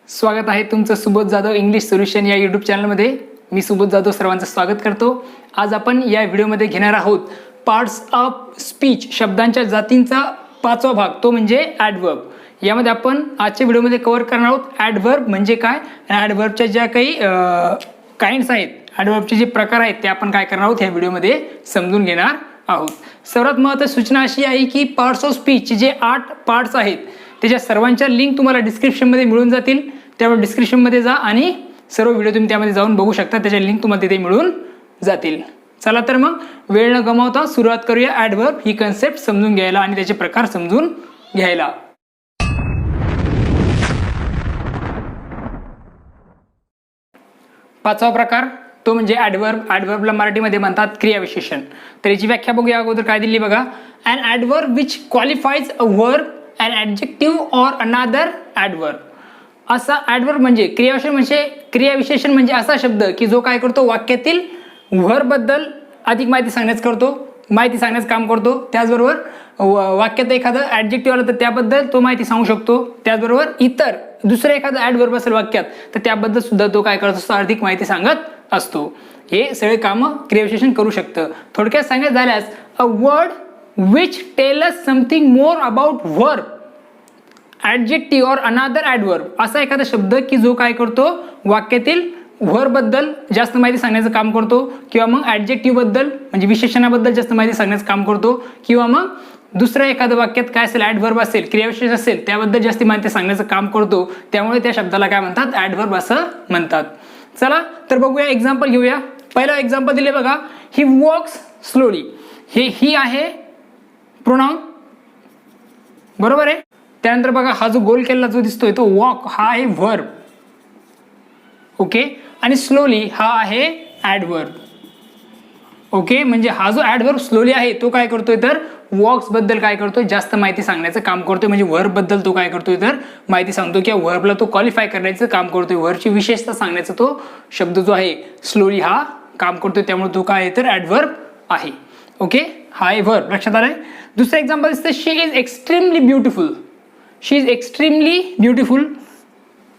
स्वागत आहे तुमचं सुबोध जाधव इंग्लिश सोल्युशन या यूट्यूब चॅनलमध्ये. मी सुबोध जाधव सर्वांचं स्वागत करतो. आज आपण या व्हिडिओमध्ये घेणार आहोत पार्ट्स ऑफ स्पीच, शब्दांच्या जातींचा 5वा भाग, तो म्हणजे ॲडवर्ब. यामध्ये आपण आजच्या व्हिडिओमध्ये कव्हर करणार आहोत ॲडवर्ब म्हणजे काय, ॲडवर्बच्या ज्या काही काइंड्स आहेत, ॲडवर्बचे जे प्रकार आहेत ते आपण काय करणार आहोत या व्हिडिओमध्ये समजून घेणार आहोत. सर्वात महत्त्वाची सूचना अशी आहे की पार्ट्स ऑफ स्पीच जे 8 पार्ट्स आहेत त्याच्या सर्वांच्या लिंक तुम्हाला डिस्क्रिप्शनमध्ये मिळून जातील. त्यामुळे डिस्क्रिप्शनमध्ये जा आणि सर्व व्हिडिओ तुम्ही त्यामध्ये जाऊन बघू शकता. त्याच्या लिंक तुम्हाला तिथे मिळून जातील. चला तर मग वेळ न गमावता सुरुवात करूया ॲडवर्ब ही कन्सेप्ट समजून घ्यायला आणि त्याचे प्रकार समजून घ्यायला. पाचवा प्रकार तो म्हणजे ॲडवर्ब. ॲडवर्बला मराठीमध्ये म्हणतात क्रियाविशेषण. तर याची व्याख्या बघूया अगोदर काय दिली बघा. An adverb which qualifies a verb, an adjective or another adverb. असा ॲडवर्ब म्हणजे क्रियाविशेषण म्हणजे असा शब्द की जो काय करतो, वाक्यातील वर्बबद्दल अधिक माहिती सांगण्याचं काम करतो. त्याचबरोबर वाक्यात एखादं ॲडजेक्टिव्ह आलं तर त्याबद्दल तो माहिती सांगू शकतो. त्याचबरोबर इतर दुसरं एखादं ॲडवर्ब असेल वाक्यात तर त्याबद्दल सुद्धा तो काय करत असतो, अधिक माहिती सांगत असतो. हे सगळे कामं क्रियाविशेषण करू शकतं. थोडक्यात सांगायचं झाल्यास a word which tell us something more about verb, adjective or another adverb. असा एखादा शब्द की जो काय करतो, वाक्यातील वर्बबद्दल जास्त माहिती सांगण्याचं काम करतो, किंवा मग ॲडजेक्टिव्ह बद्दल म्हणजे विशेषणाबद्दल जास्त माहिती सांगण्याचं काम करतो, किंवा मग दुसऱ्या एखाद्या वाक्यात काय असेल, ॲडवर्ब असेल, क्रियाविशेष असेल, त्याबद्दल जास्त माहिती सांगण्याचं काम करतो. त्यामुळे त्या शब्दाला काय म्हणतात, ॲडवर्ब असं म्हणतात. चला तर बघूया, एक्झाम्पल घेऊया. पहिलं एक्झाम्पल दिले बघा. ही वॉक्स स्लोली. हे ही आहे प्रोनाउन, बरोबर आहे. त्यानंतर बघा हा जो गोल केलेला जो दिसतोय तो वॉक हा आहे व्हर्ब, ओके. आणि स्लोली हा आहे ॲडवर्ब, ओके. म्हणजे हा जो ॲडवर्ब स्लोली आहे तो काय करतोय तर वॉक्स बद्दल काय करतोय, जास्त माहिती सांगण्याचं काम करतोय. म्हणजे व्हर्ब बद्दल तो काय करतोय तर माहिती सांगतो, किंवा व्हर्बला तो क्वालिफाय करण्याचं काम करतोय. व्हर्बची विशेषता सांगण्याचा तो शब्द जो आहे स्लोली हा काम करतोय. त्यामुळे तो काय आहे तर ॲडवर्ब आहे, ओके. हा आहे व्हर्ब. लक्षात आलंय. दुसरं एक्झाम्पल दिसतं. She is extremely beautiful. She is extremely beautiful.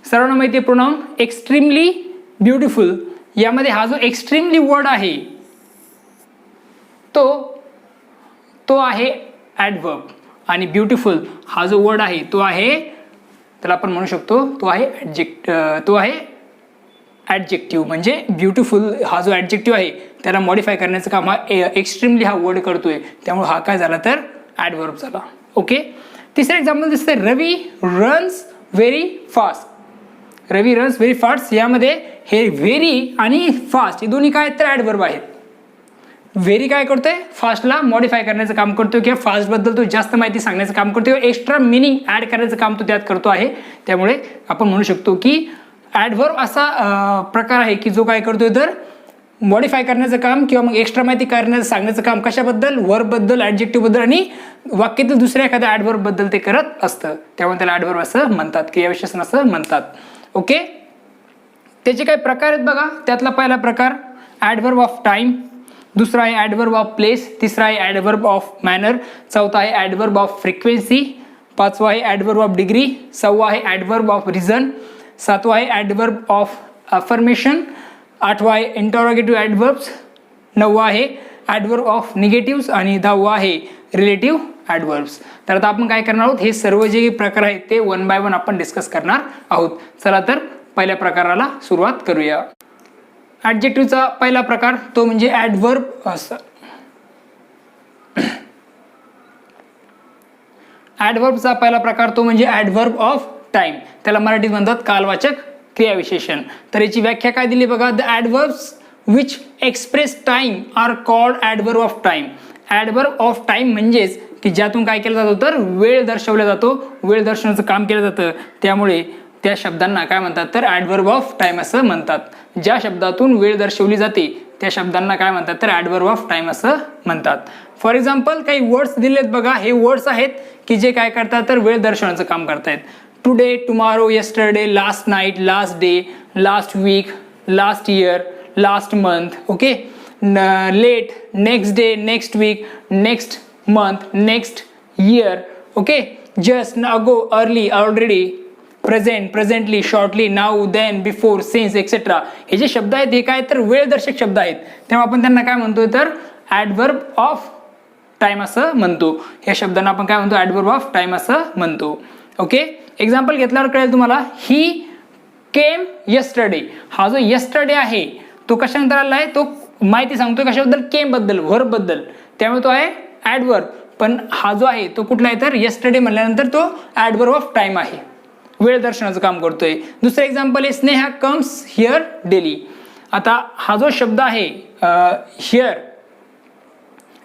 सर्वांना माहिती आहे प्रोनाउन एक्स्ट्रीमली ब्युटिफुल. यामध्ये हा जो एक्स्ट्रीमली वर्ड आहे तो आहे ॲडवर्ब, आणि ब्युटिफुल हा जो वर्ड आहे तो आहे, त्याला आपण म्हणू शकतो तो आहे ॲडजेक्टिव्ह. म्हणजे ब्युटिफुल हा जो ॲडजेक्टिव्ह आहे त्याला मॉडिफाय करण्याचं काम हा एक्स्ट्रीमली हा वर्ड करतोय. त्यामुळे हा काय झाला तर ॲडवर्ब झाला, ओके. तिसरं एक्झाम्पल दिसतंय. रवी रन्स व्हेरी फास्ट. रवी रन्स व्हेरी फास्ट. यामध्ये हे व्हेरी आणि फास्ट हे दोन्ही काय तर ॲडवर्ब आहेत. व्हेरी काय करतोय, फास्टला मॉडिफाय करण्याचं काम करतोय, किंवा फास्ट बद्दल तो जास्त माहिती सांगण्याचं काम करतोय, एक्स्ट्रा मिनिंग ऍड करण्याचं काम तो त्यात करतो आहे. त्यामुळे आपण म्हणू शकतो की ॲडवर्ब असा प्रकार आहे की जो काय करतोय तर मॉडिफाय करण्याचं काम, किंवा मग एक्स्ट्रा माहिती सांगण्याचं काम कशाबद्दल, वर्बबद्दल, ॲडजेक्टिव्ह बद्दल, आणि वाक्यातील दुसऱ्या एखाद्या ॲडवर्ब बद्दल ते करत असतं. त्यामुळे त्याला ॲडवर्ब असं म्हणतात, क्रियाविशेषण असं म्हणतात, ओके. त्याचे काही प्रकार आहेत बघा. त्यातला पहिला प्रकार ॲडवर्ब ऑफ टाइम, दुसरा आहे ॲडवर्ब ऑफ प्लेस, तिसरा आहे ॲडवर्ब ऑफ मॅनर, चौथा आहे ॲडवर्ब ऑफ फ्रिक्वेन्सी, पाचवा आहे ॲडवर्ब ऑफ डिग्री, सहावा आहे ॲडवर्ब ऑफ रिझन, सातवा आहे ॲडवर्ब ऑफ अफर्मेशन, आठवा आहे इंटरोगेटिव्ह ॲडवर्ब्स, नववा आहे ॲडवर्ब ऑफ निगेटिव्ह, आणि दहावा आहे रिलेटिव्ह ॲडवर्ब्स. तर आता आपण काय करणार आहोत, हे सर्व जे प्रकार आहेत ते 1 बाय 1 आपण डिस्कस करणार आहोत. चला तर पहिल्या प्रकाराला सुरुवात करूया. ॲडजेक्टिव्हचा पहिला प्रकार तो म्हणजे ॲडवर्ब. ॲडवर्बचा पहिला प्रकार तो म्हणजे ॲडवर्ब ऑफ टाइम. त्याला मराठीत म्हणतात कालवाचक क्रियाविशेषण. तर याची व्याख्या काय दिली बघा. The adverbs which express time are called adverb of time. Adverb of time म्हणजेच की ज्यातून काय केलं जातो तर वेळ दर्शवला जातो, वेळ दर्शवण्याचं काम केलं जातं. त्यामुळे त्या शब्दांना काय म्हणतात तर ॲडवर्ब ऑफ टाइम असं म्हणतात. ज्या शब्दातून वेळ दर्शवली जाते त्या शब्दांना काय म्हणतात तर ॲडवर्ब ऑफ टाइम असं म्हणतात. फॉर एक्झाम्पल काही वर्ड्स दिलेत बघा. हे वर्ड्स आहेत की जे काय करतात तर वेळ दर्शवण्याचं काम करतायत. Today, tomorrow, yesterday, last night, last day, last week, last year, last month, okay. Late, next day, next week, next month, next year, okay. Just, ago, early, already, present, presently, shortly, now, then, before, since etcetera हे जे शब्द आहेत हे काय तर वेळदर्शक शब्द आहेत, तेव्हा आपण त्यांना काय म्हणतोय तर ॲडव्हर्ब ऑफ टाइम असं म्हणतो. या शब्दांना आपण काय म्हणतो ॲडव्हर्ब ऑफ टाइम असं म्हणतो. ओके, एक्झाम्पल घेतल्यावर कळेल तुम्हाला. ही केम यस्टरडे, हा जो यस्टरडे आहे तो कशानंतर आला आहे, तो माहिती सांगतोय कशाबद्दल, केम बद्दल, व्हर्ब बद्दल, त्यामुळे तो आहे ॲडव्हर्ब. पण हा जो आहे तो कुठला आहे तर यस्टरडे म्हणल्यानंतर तो ॲडव्हर्ब ऑफ टाइम आहे, वेळ दर्शनाचं काम करतोय. दुसरं एक्झाम्पल आहे स्नेहा कम्स हिअर डेली. आता हा जो शब्द आहे हिअर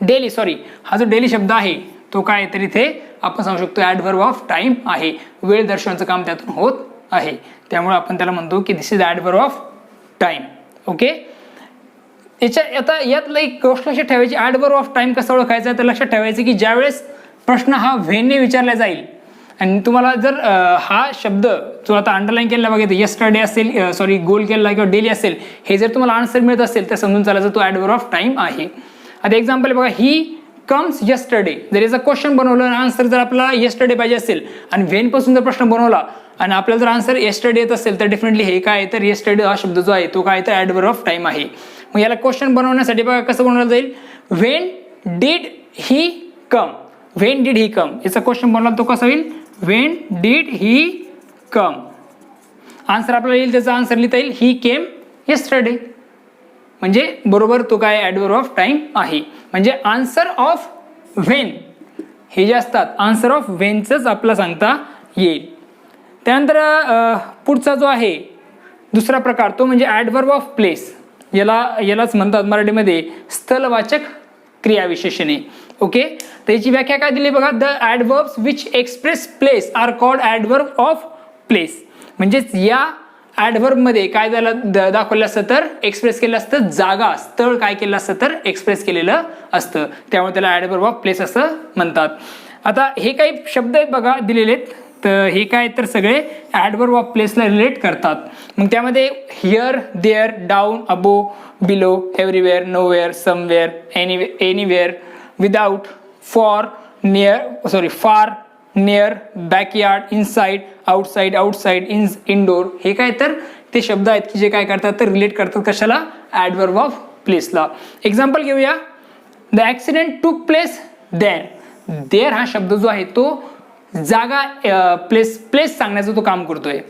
डेली, सॉरी, हा जो डेली शब्द आहे तो काय तर इथे आपण सांगू शकतो ॲडव्हर्ब ऑफ टाइम आहे, वेळ दर्शनाचं काम त्यातून होत आहे, त्यामुळे आपण त्याला म्हणतो की this is adverb of time. Okay, आता यातलं एक गोष्ट लक्षात ठेवायची, ॲडव्हर्ब ऑफ टाइम कसं ओळखायचं तर लक्षात ठेवायचं की ज्यावेळेस प्रश्न हा व्हेनने विचारला जाईल आणि तुम्हाला जर हा शब्द जो आता अंडरलाईन केलेला बघा, यस्टरडे असेल, सॉरी गोल केलेला किंवा डेली असेल, हे जर तुम्हाला आन्सर मिळत असेल तर समजून चालायचं तो ॲडव्हर्ब ऑफ टाइम आहे. आता एक्झाम्पल बघा, ही कम्स यस्टरडे, जर याचा क्वेश्चन बनवलं आणि आन्सर जर आपल्याला यस्टरडे पाहिजे असेल आणि व्हेन पासून जर प्रश्न बनवला आणि आपल्याला जर आन्सर यस्टरडे येत असेल तर डेफिनेटली हे काय तर यस्टरडे हा शब्द जो आहे तो काय तर ॲडव्हर्ब ऑफ टाइम आहे. मग याला क्वेश्चन बनवण्यासाठी बघा कसं बनवलं जाईल, when did he come, when did he come, याचा क्वेश्चन बनवला तो कसा होईल, when did he come. Answer आपल्याला येईल, त्याचा आन्सर लिहिता येईल ही केम यस्टरडे, म्हणजे बरोबर तो काय ॲडव्हर्ब ऑफ टाइम आहे. म्हणजे आन्सर ऑफ व्हेन हे जे असतात आन्सर ऑफ व्हेनचंच आपल्याला सांगता येईल. त्यानंतर पुढचा जो आहे दुसरा प्रकार तो म्हणजे ॲडव्हर्ब ऑफ प्लेस, यालाच म्हणतात मराठीमध्ये स्थलवाचक क्रियाविशेषणे. ओके, तर याची व्याख्या काय दिली बघा, the adverbs which express place are called adverb of place. म्हणजेच या ॲडव्हर्बमध्ये काय झालं दाखवलं असतं तर एक्सप्रेस केलं असतं जागा, स्थळ काय केलं असतं तर एक्सप्रेस केलेलं असतं, त्यामुळे त्याला ॲडव्हर्ब ऑफ प्लेस असं म्हणतात. आता हे काही शब्द आहेत बघा दिलेले आहेत, तर हे काय तर सगळे ॲडव्हर्ब ऑफ प्लेसला रिलेट करतात. मग त्यामध्ये here, there, down, above, below, everywhere, nowhere, somewhere, anywhere, without, for, near, sorry far, near, backyard, inside, outside, outside, indoor, हे काय तर ते शब्द आहेत की जे काय करतात तर रिलेट करतात कशाला, ॲडव्हर्ब ऑफ प्लेसला. एक्झाम्पल घेऊया, the accident took place there. There हा शब्द जो आहे तो जागा, प्लेस सांगण्याचं तो काम करतोय.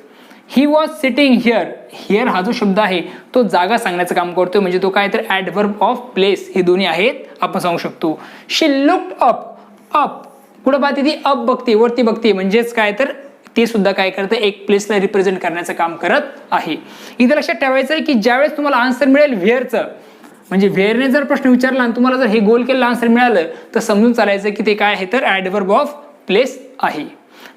He was sitting here, here हा जो शब्द आहे तो जागा सांगण्याचं काम करतोय, म्हणजे तो काय तर ॲडव्हर्ब ऑफ प्लेस, हे दोन्ही आहेत आपण सांगू शकतो. शी लुक्ड अप, अप कुठं पाहते ती, अप बघते, वरती बघते, म्हणजेच काय तर ते सुद्धा काय करतं एक प्लेसला रिप्रेझेंट करण्याचं काम करत आहे. इथे लक्षात ठेवायचं आहे की ज्यावेळेस तुम्हाला आन्सर मिळेल व्हेअरचं, म्हणजे व्हेअरने जर प्रश्न विचारला आणि तुम्हाला जर हे गोल केलेलं आन्सर मिळालं तर समजून चालायचं की ते काय आहे तर ॲडव्हर्ब ऑफ प्लेस आहे.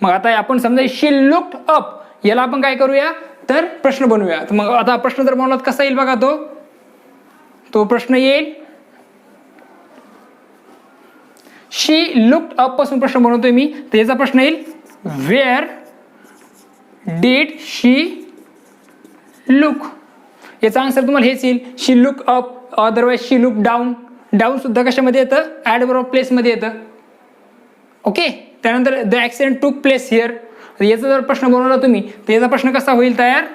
मग आता आपण समजा शी लुक्ड अप, याला आपण काय करूया तर प्रश्न बनवूया. तर मग आता प्रश्न जर बनवला कसा येईल बघा, तो प्रश्न येईल शी लुक्ड अप पासून प्रश्न बनवतोय मी, तर याचा प्रश्न येईल वेअर डिड शी लुक. याचा आन्सर तुम्हाला हेच येईल, शी लुक अप, अदरवाइज शी लुक डाऊन. डाऊन सुद्धा कशामध्ये येतं, ॲडव्हर्ब ऑफ प्लेस मध्ये येतं. ओके, त्यानंतर the accident took place here, याचा जर प्रश्न बनवला तुम्ही तर याचा प्रश्न कसा होईल तयार,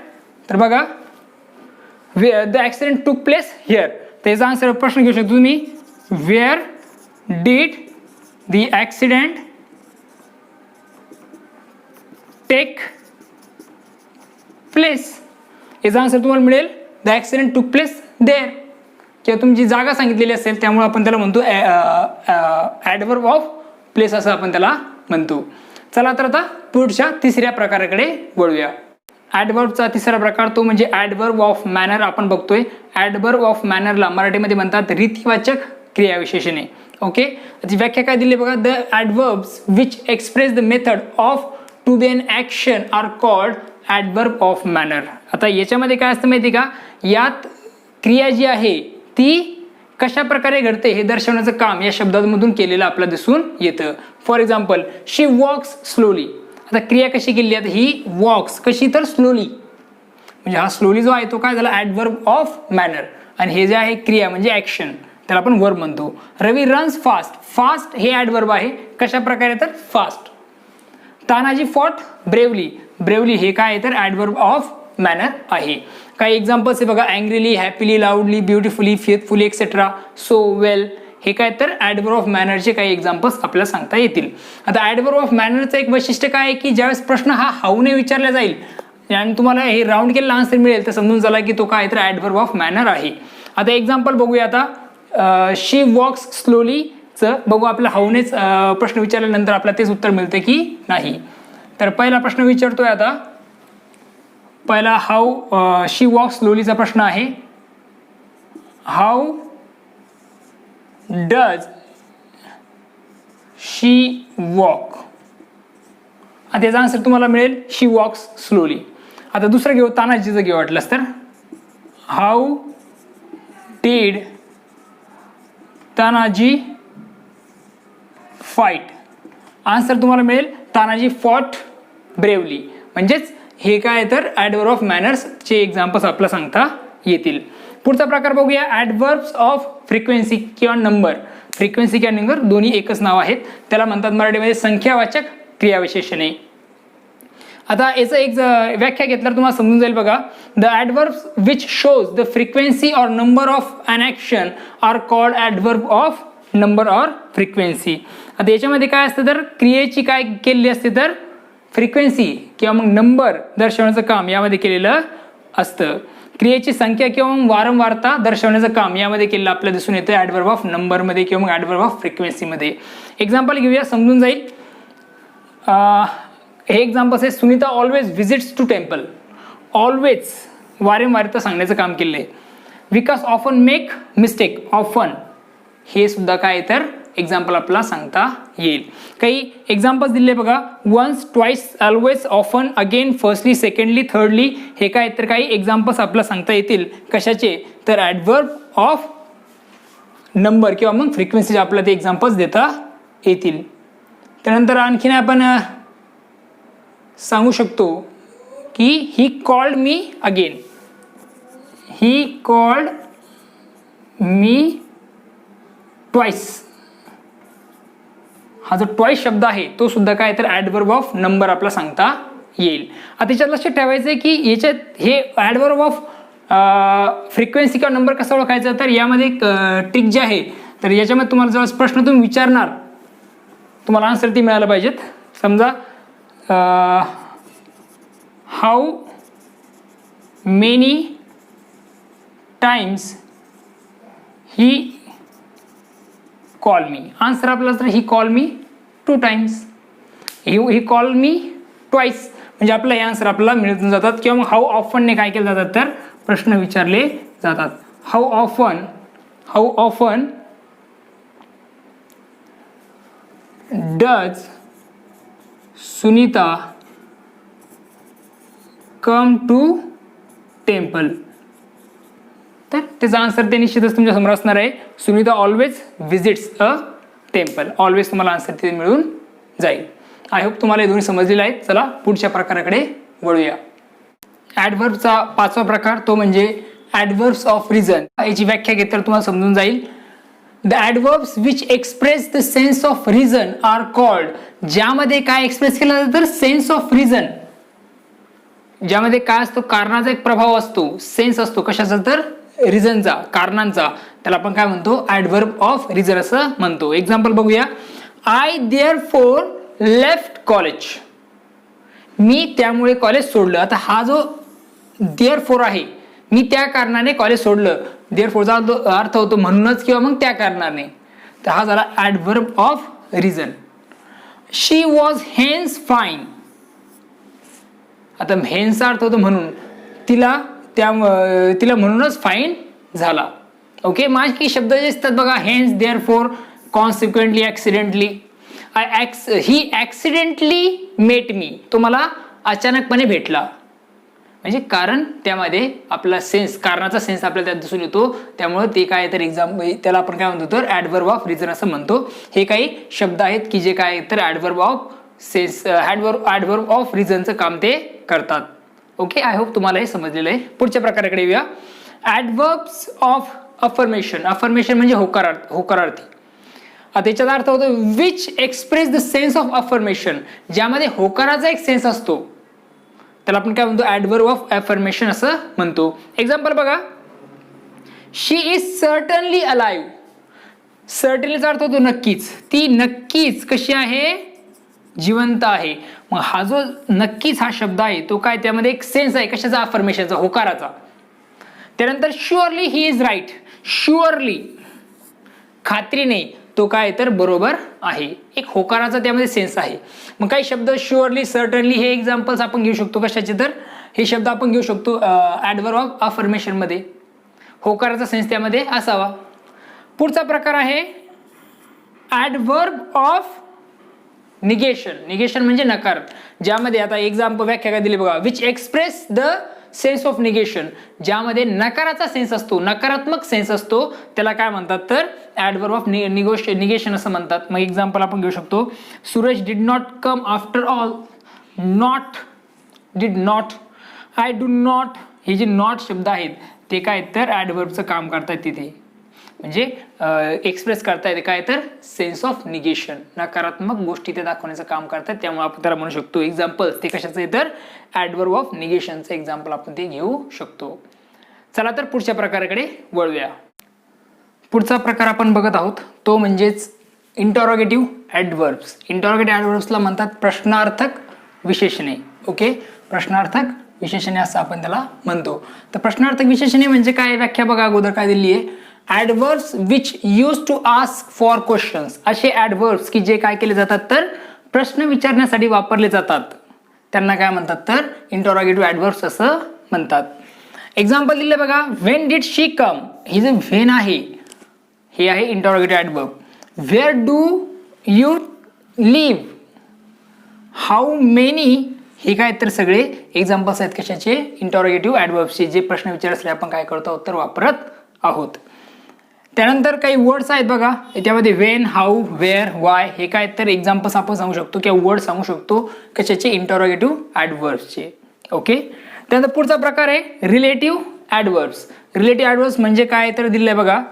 तर बघा the accident took place here, तर याचा आन्सर प्रश्न घेऊ शकतो तुम्ही, where did the accident take place. याचा आन्सर तुम्हाला मिळेल the accident took place there, किंवा तुमची जागा सांगितलेली असेल त्यामुळे आपण त्याला म्हणतो ॲडव्हर्ब ऑफ प्लेस असं आपण त्याला म्हणतो. चला तर आता पुढच्या तिसऱ्या प्रकाराकडे वळूया. ॲडव्हर्बचा तिसरा प्रकार तो म्हणजे ॲडव्हर्ब ऑफ मॅनर आपण बघतोय. ॲडव्हर्ब ऑफ मॅनरला मराठीमध्ये म्हणतात रीतिवाचक क्रियाविशेषणे. ओके, त्याची व्याख्या काय दिली बघा, the adverbs which express the method of to be an action are called adverb of manner. आता याच्यामध्ये काय असतं माहिती का, यात क्रिया जी आहे ती कशा प्रकारे घडते हे दर्शवण्याचं काम या शब्दांमधून केलेलं आपल्याला दिसून येतं. For example she walks slowly. आता क्रिया कशी केली आहे, ही वॉक्स कशी तर स्लोली, म्हणजे हा स्लोली जो आहे तो काय झाला ॲडव्हर्ब ऑफ मॅनर, आणि हे जे आहे क्रिया म्हणजे ॲक्शन त्याला आपण वर्ब म्हणतो. रवी रन्स फास्ट, फास्ट हे ॲडव्हर्ब आहे, कशा प्रकारे तर fast. Tanaji fought bravely, bravely हे काय आहे तर ॲडव्हर्ब ऑफ मॅनर आहे. काही एक्झाम्पल्स आहे बघा, angrily, happily, loudly, beautifully, faithfully etcetera, so well, हे काय तर ॲडव्हर्ब ऑफ मॅनरचे काही एक्झाम्पल्स आपल्याला सांगता येतील. आता ॲडव्हर्ब ऑफ मॅनरचं एक वैशिष्ट्य काय आहे की ज्यावेळेस प्रश्न हा हाऊने विचारला जाईल आणि तुम्हाला हे राऊंड केलेला आन्सर मिळेल तर समजून झाला की तो काय तर ॲडव्हर्ब ऑफ मॅनर आहे. आता एक्झाम्पल बघूया. आता शी वॉक्स स्लोलीचं बघू, आपल्या हाऊनेच प्रश्न विचारल्यानंतर आपल्याला तेच उत्तर मिळतं की नाही. तर पहिला प्रश्न विचारतोय आता, पहिला हाऊ शी वॉक्स स्लोलीचा प्रश्न आहे. हाऊ डज शी वॉक, आता याचा आन्सर तुम्हाला मिळेल शी वॉक्स स्लोली. आता दुसरं घेऊ, तानाजीचं घेऊ वाटलंस तर. How did Tanaji fight, answer तुम्हाला मिळेल तानाजी फॉट ब्रेवली. म्हणजेच हे काय तर ॲडव्हर्ब ऑफ मॅनर्सचे एक्झाम्पल्स आपल्याला सांगता येतील. पुढचा प्रकार बघूया, ॲडव्हर्ब्स ऑफ फ्रिक्वेन्सी किंवा नंबर. फ्रिक्वेन्सी किंवा नंबर दोन्ही एकच नाव आहेत, त्याला म्हणतात मराठीमध्ये संख्यावाचक क्रियाविशेषणे. आता याचं एक व्याख्या घेतल्यावर तुम्हाला समजून जाईल बघा. The adverbs which shows the frequency or number of an action are called adverb of number or frequency. आता याच्यामध्ये काय असतं तर क्रियेची काय केलेली असते तर फ्रिक्वेन्सी किंवा मग नंबर दर्शवण्याचं काम यामध्ये केलेलं असतं. क्रियेची संख्या किंवा मग वारंवारता दर्शवण्याचं काम यामध्ये केलेलं आपल्याला दिसून येतं ॲडव्हर्ब ऑफ नंबरमध्ये किंवा मग ॲडव्हर्ब ऑफ फ्रिक्वेन्सीमध्ये. एक्झाम्पल घेऊया, समजून जाईल. हे एक्झाम्पल्स आहे, Sunita always visits to temple. Always वारंवारता सांगण्याचं काम केलं आहे. Vikas often make mistake, often हे सुद्धा काय तर एक्झाम्पल आपल्याला सांगता येईल. काही एक्झाम्पल्स दिले बघा, once, twice, always, often, again, firstly, secondly, thirdly, हे काय तर काही एक्झाम्पल्स आपल्याला सांगता येतील. कशाचे तर ॲडव्हर्ब ऑफ नंबर किंवा मग फ्रिक्वेन्सीचे आपल्याला ते एक्झाम्पल्स देता येतील. त्यानंतर आणखीन आपण सांगू शकतो की he called me again, he called me twice, हा जो ट्वाईस शब्द आहे तो सुद्धा काय तर ॲडव्हर्ब ऑफ नंबर आपल्याला सांगता येईल. आता त्याच्यात लक्षात ठेवायचं आहे की याच्यात हे ॲडव्हर्ब ऑफ फ्रिक्वेन्सी किंवा नंबर कसं ओळखायचं तर यामध्ये एक ट्रिक जी आहे तर याच्यामध्ये तुम्हाला जेव्हा प्रश्न तुम्ही विचारणार तुम्हाला आन्सर ती मिळायला पाहिजेत. समजा how many times he call me, answer आपल्याला तर ही कॉल मी 2 times, ही कॉल मी ट्वाईस, म्हणजे आपलं हे आन्सर आपल्याला मिळून जातात. किंवा मग हाऊ ऑफनने काय केलं जातात तर प्रश्न विचारले जातात. How often does Sunita come to temple, तर त्याचा आन्सर ते निश्चितच तुमच्या समोर असणार आहे. Sunita always visits a temple, always तुम्हाला आन्सर तिथे मिळून जाईल. आय होप तुम्हाला हे दोन्ही समजलेले आहेत. चला पुढच्या प्रकाराकडे वळूया. ॲडव्हर्बचा 5वा प्रकार तो म्हणजे ॲडव्हर्ब्स ऑफ रिझन. याची व्याख्या घेतल्यावर तुम्हाला समजून जाईल. The adverbs which express the sense of reason are called, ज्यामध्ये काय एक्सप्रेस केलं जातं तर सेन्स ऑफ रिझन, ज्यामध्ये काय असतो कारणाचा एक प्रभाव असतो, सेन्स असतो कशाचा तर रिझनचा, कारणांचा, त्याला आपण काय म्हणतो ॲडव्हर्ब ऑफ रिझन असं म्हणतो. एक्झाम्पल बघूया. आय देअरफोर लेफ्ट कॉलेज, मी त्यामुळे कॉलेज सोडलं. आता हा जो देअरफोर आहे, मी त्या कारणाने कॉलेज सोडलं, देअरफोरचा अर्थ होतो म्हणूनच किंवा मग त्या कारणाने, तर हा झाला adverb of reason. She was hence fine, आता हेन्सचा अर्थ होतो म्हणून, तिला म्हणूनच फाईन झाला. ओके, माझे शब्द जे असतात बघा, हेन्स, देअरफोर, कॉन्सिक्वेंटली, ॲक्सिडेंटली. ही ॲक्सिडेंटली मेट मी, तो मला अचानकपणे भेटला, म्हणजे कारण त्यामध्ये आपला सेन्स, कारणाचा सेन्स आपल्याला त्यात दिसून येतो, त्यामुळे ते काय तर त्याला आपण काय म्हणतो तर ॲडव्हर्ब ऑफ रिझन असं म्हणतो. हे काही शब्द आहेत की जे काय तर adverb of sense, adverb of रिझनचं काम ते करतात. ओके, आय होप तुम्हाला हे समजलेलं आहे. पुढच्या प्रकाराकडे येऊया. ॲडव्हर्ब्स ऑफ अफर्मेशन. अफर्मेशन म्हणजे होकारार्थी. आता याचा अर्थ होतो which express the sense of affirmation, ज्यामध्ये होकाराचा एक सेन्स असतो. त्याला आपण काय म्हणतो, ॲडव्हर्ब ऑफ ॲफर्मेशन असं म्हणतो. एक्झाम्पल बघा, शी इज सर्टनली अलाइव्ह. सर्टनलीचा अर्थ होतो नक्कीच, ती नक्कीच कशी आहे, जिवंत आहे. मग हा जो नक्कीच हा शब्द आहे तो काय, त्यामध्ये एक सेन्स आहे कशाचा, अफर्मेशनचा, होकाराचा. त्यानंतर surely he is right. Surely खात्रीने तो काय तर बरोबर आहे, एक होकाराचा त्यामध्ये सेन्स आहे. मग काही शब्द शुअरली, सर्टनली हे एक्झाम्पल्स आपण घेऊ शकतो कशाचे, तर हे शब्द आपण घेऊ शकतो ॲडव्हर्ब ऑफ अफर्मेशन मध्ये, होकाराचा सेन्स त्यामध्ये असावा. पुढचा प्रकार आहे ॲडव्हर्ब ऑफ निगेशन. निगेशन म्हणजे नकार, ज्यामध्ये आता एक्झाम्पल व्याख्या काय दिली बघा, which express the sense of negation, ज्यामध्ये नकाराचा सेन्स असतो, नकारात्मक सेन्स असतो, त्याला काय म्हणतात तर ॲडव्हर्ब ऑफ निगेशन असं म्हणतात. मग एक्झाम्पल आपण घेऊ शकतो, Suresh did not come after all. Not, did not, I do not, हे जे नॉट शब्द आहेत ते काय तर ॲडव्हर्बचं काम करतात तिथे, म्हणजे एक्सप्रेस करतायत काय तर सेन्स ऑफ निगेशन, नकारात्मक गोष्टी ते दाखवण्याचं काम करतात. त्यामुळे आपण त्याला म्हणू शकतो एक्झाम्पल्स ते कशाचं आहे तर ॲडव्हर्ब ऑफ निगेशनचं एक्झाम्पल आपण ते घेऊ शकतो. चला तर पुढच्या प्रकाराकडे वळूया. पुढचा प्रकार आपण बघत आहोत तो म्हणजेच इंटरोगेटिव्ह ॲडव्हर्ब्स. इंटरोगेटिव्ह ॲडव्हर्ब्सला म्हणतात प्रश्नार्थक विशेषणे. ओके, प्रश्नार्थक विशेषणे असं आपण त्याला म्हणतो. तर प्रश्नार्थक विशेषणे म्हणजे काय, व्याख्या बघा अगोदर काय दिली आहे, adverbs which use to ask for questions. असे ॲडव्हर्ब्स की जे काय केले जातात तर प्रश्न विचारण्यासाठी वापरले जातात, त्यांना काय म्हणतात तर इंटरोगेटिव्ह ॲडव्हर्ब्स असं म्हणतात. एक्झाम्पल दिले बघा, व्हेन डिड शी कम. ही जे व्हेन आहे हे आहे interrogative adverb. Where do you live, how many, हे काय तर सगळे एक्झाम्पल्स आहेत कशाचे, इंटरोगेटिव्ह ॲडव्हर्ब्सचे, जे प्रश्न विचारले आपण काय करतो आहोत तर वापरत आहोत. त्यानंतर काही वर्ड्स आहेत बघा, त्यामध्ये वेन, हाऊ, वेअर, वाय हे काय तर एक्झाम्पल्स आपण सांगू शकतो किंवा वर्ड सांगू शकतो कशाचे, इंटरोगेटिव्ह ॲडव्हर्ब्सचे. ओके, त्यानंतर पुढचा प्रकार आहे रिलेटिव्ह ॲडव्हर्ब्स. रिलेटिव्ह ॲडव्हर्ब्स म्हणजे काय तर दिलंय बघा,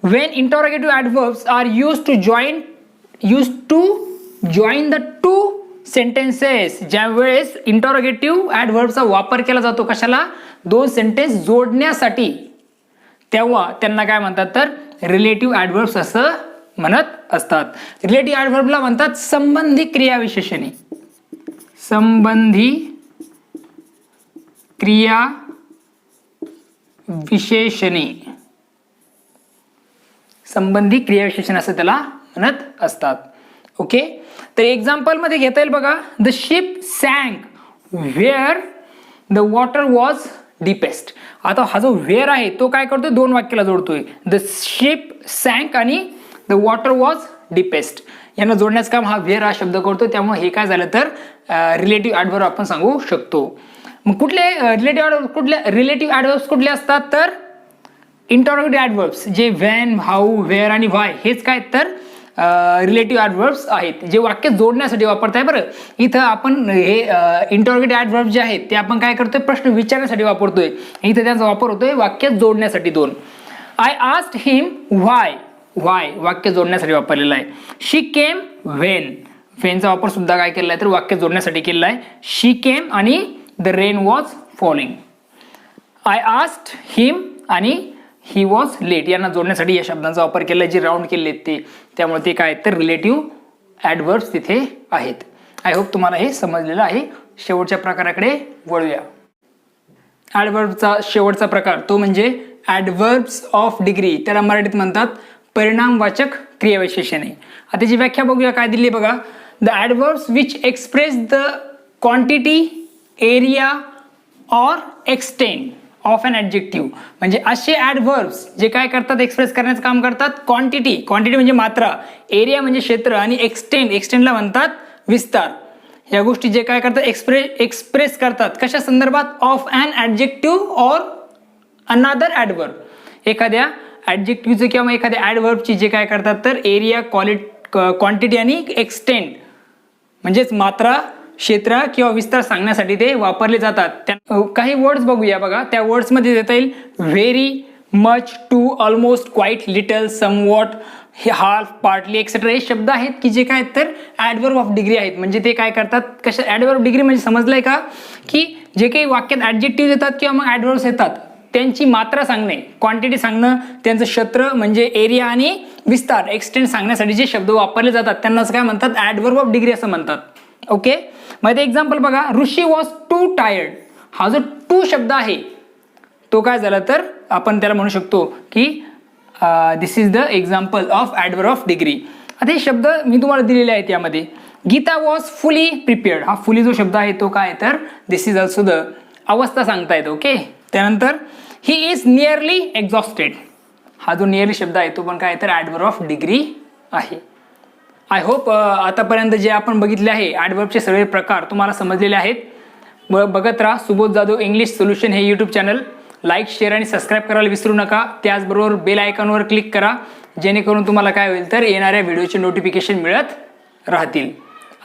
when interrogative adverbs are use to join the two sentences. ज्या वेळेस इंटरोगेटिव्ह ॲडव्हर्बचा वापर केला जातो कशाला, दोन सेंटेन्स जोडण्यासाठी, तेव्हा त्यांना काय म्हणतात तर रिलेटिव्ह ॲडव्हर्ब्स असं म्हणत असतात. रिलेटिव्ह ॲडव्हर्बला म्हणतात संबंधी क्रियाविशेषणे. संबंधी क्रिया विशेषणे, संबंधी क्रियाविशेषण असं त्याला म्हणत असतात. ओके, तर एक्झाम्पल मध्ये घेता येईल बघा, the ship sank where the water was deepest. आता हा जो व्हेअर आहे तो काय करतोय, दोन वाक्याला जोडतोय, द शिप सँक आणि द वॉटर वॉज डीपेस्ट, यांना जोडण्याचं काम हा व्हेअर हा शब्द करतो. त्यामुळे हे काय झालं तर रिलेटिव्ह ॲडव्हर्ब आपण सांगू शकतो. मग कुठले रिलेटिव्ह ॲडव्हर्ब्स कुठले असतात तर इंटरोगेटिव्ह ॲडव्हर्ब्स, जे व्हेन, हाऊ, वेअर आणि वाय हेच काय तर रिलेटिव्ह ॲडव्हर्ब्स आहेत, जे वाक्य जोडण्यासाठी वापरताय. बरं, इथं आपण हे इंटरोगेटिव्ह ॲडव्हर्ब्स जे आहेत ते आपण काय करतोय, प्रश्न विचारण्यासाठी वापरतोय. इथं त्यांचा वापर होतोय वाक्य जोडण्यासाठी. दोन, आय आस्क्ड हिम व्हाय, व्हाय वाक्य जोडण्यासाठी वापरलेला आहे. शी केम व्हेन, व्हेनचा वापर सुद्धा काय केला आहे तर वाक्य जोडण्यासाठी केलेला आहे. शी केम आणि the rain was falling. I asked him आणि ही वॉज लेट यांना जोडण्यासाठी या शब्दांचा वापर केला आहे, जे राऊंड केले ते, त्यामुळे ते काय तर रिलेटिव्ह ॲडव्हर्ब्स तिथे आहेत. आय होप तुम्हाला हे समजलेलं आहे. शेवटच्या प्रकाराकडे वळूया. ॲडव्हर्बचा शेवटचा प्रकार तो म्हणजे ॲडव्हर्ब्स ऑफ डिग्री, त्याला मराठीत म्हणतात परिणामवाचक क्रियाविशेषणे. आता त्याची व्याख्या बघूया काय दिली बघा, the adverbs which express the quantity, area or extent of an adjective. म्हणजे असे ॲडव्हर्ब्स जे काय करतात, एक्सप्रेस करण्याचं काम करतात. क्वांटिटी, क्वांटिटी म्हणजे मात्रा, एरिया म्हणजे क्षेत्र आणि एक्सटेंट, एक्सटेंटला म्हणतात विस्तार. या गोष्टी जे काय करतात एक्सप्रेस करतात कशा संदर्भात, ऑफ अन ॲडजेक्टिव्ह ऑर अनादर ॲडव्हर्ब. एखाद्या ॲडजेक्टिव्हचं किंवा एखाद्या ॲडव्हर्बची जे काय करतात तर एरिया, क्वांटिटी आणि एक्सटेंट म्हणजेच मात्रा, क्षेत्र किंवा विस्तार सांगण्यासाठी ते वापरले जातात. काही वर्ड्स बघूया बघा, त्या वर्ड्समध्ये देता येईल very, much, too, almost, quite, little, somewhat, half, partly etcetera हे शब्द आहेत की जे काय तर ॲडव्हर्ब ऑफ डिग्री आहेत. म्हणजे ते काय करतात, कशा ॲडव्हर्ब डिग्री म्हणजे समजलंय का की जे काही वाक्यात ॲडजेक्टिव्ह येतात किंवा मग ॲडवर्ब्स येतात त्यांची मात्रा सांगणे, क्वांटिटी सांगणं, त्यांचं क्षेत्र म्हणजे एरिया आणि विस्तार एक्सटेंड सांगण्यासाठी जे शब्द वापरले जातात त्यांनाच काय म्हणतात, ॲडवर्ब ऑफ डिग्री असं म्हणतात. ओके, मग एक्झाम्पल बघा, ऋषी वॉज टू टायर्ड. हा जो टू शब्द आहे तो काय झाला तर आपण त्याला म्हणू शकतो की this is the example of adverb of degree. आता हे शब्द मी तुम्हाला दिलेले आहेत यामध्ये. Geeta was fully prepared. हा फुली जो शब्द आहे तो काय तर दिस इज ऑल्सो द अवस्था सांगतायत. ओके, त्यानंतर ही इज नियरली एक्झॉस्टेड. हा जो नियरली शब्द आहे तो पण काय तर ॲडवर्ब ऑफ डिग्री आहे. आय होप आतापर्यंत जे आपण बघितले आहे ॲडवर्बचे सगळे प्रकार तुम्हाला समजलेले आहेत. बघत राहा सुबोध जाधव इंग्लिश सोल्युशन हे यूट्यूब चॅनल. लाईक, शेअर आणि सबस्क्राईब करायला विसरू नका. त्याचबरोबर बेल आयकॉनवर क्लिक करा जेणेकरून तुम्हाला काय होईल तर येणाऱ्या व्हिडिओचे नोटिफिकेशन मिळत राहतील.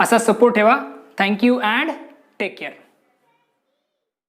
असा सपोर्ट ठेवा. Thank you and take care.